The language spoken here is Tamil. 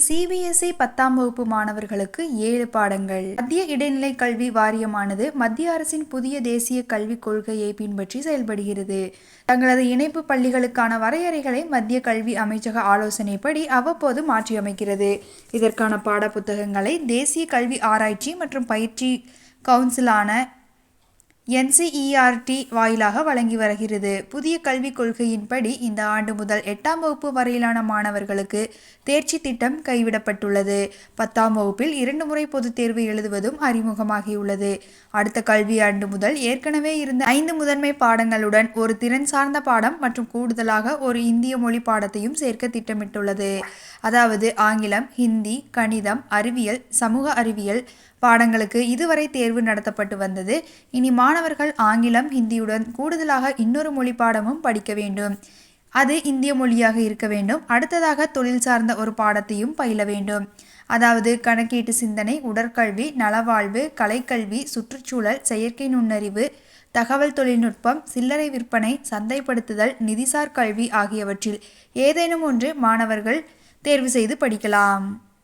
சிபிஎஸ்இ 10ஆம் வகுப்பு மாணவர்களுக்கு 7 பாடங்கள். மத்திய இடைநிலை கல்வி வாரியமானது மத்திய அரசின் புதிய தேசிய கல்விக் கொள்கையை பின்பற்றி செயல்படுகிறது. தங்களது இணைப்பு பள்ளிகளுக்கான வரையறைகளை மத்திய கல்வி அமைச்சக ஆலோசனைப்படி அவ்வப்போது மாற்றியமைக்கிறது. இதற்கான பாடப்புத்தகங்களை தேசிய கல்வி ஆராய்ச்சி மற்றும் பயிற்சி கவுன்சிலான NCERT வாயிலாக வழங்கி வருகிறது. புதிய கல்விக் கொள்கையின்படி இந்த ஆண்டு முதல் 8ஆம் வகுப்பு வரையிலான மாணவர்களுக்கு தேர்ச்சி திட்டம் கைவிடப்பட்டுள்ளது. 10ஆம் வகுப்பில் 2 முறை பொதுத் தேர்வு எழுதுவதும் அறிமுகமாகியுள்ளது. அடுத்த கல்வியாண்டு முதல் ஏற்கனவே இருந்த 5 முதன்மை பாடங்களுடன் ஒரு திறன் சார்ந்த பாடம் மற்றும் கூடுதலாக ஒரு இந்திய மொழி பாடத்தையும் சேர்க்க திட்டமிட்டுள்ளது. அதாவது ஆங்கிலம், ஹிந்தி, கணிதம், அறிவியல், சமூக அறிவியல் பாடங்களுக்கு இதுவரை தேர்வு நடத்தப்பட்டு வந்தது. இனி மாணவர்கள் ஆங்கிலம், ஹிந்தியுடன் கூடுதலாக இன்னொரு மொழி பாடமும் படிக்க வேண்டும். அது இந்திய மொழியாக இருக்க வேண்டும். அடுத்ததாக தொழில் சார்ந்த ஒரு பாடத்தையும் பயில வேண்டும். அதாவது கணக்கீட்டு சிந்தனை, உடற்கல்வி, நலவாழ்வு, கலைக்கல்வி, சுற்றுச்சூழல், செயற்கை நுண்ணறிவு, தகவல் தொழில்நுட்பம், சில்லறை விற்பனை, சந்தைப்படுத்துதல், நிதிசார் கல்வி ஆகியவற்றில் ஏதேனும் ஒன்று மாணவர்கள் தேர்வு செய்து படிக்கலாம்.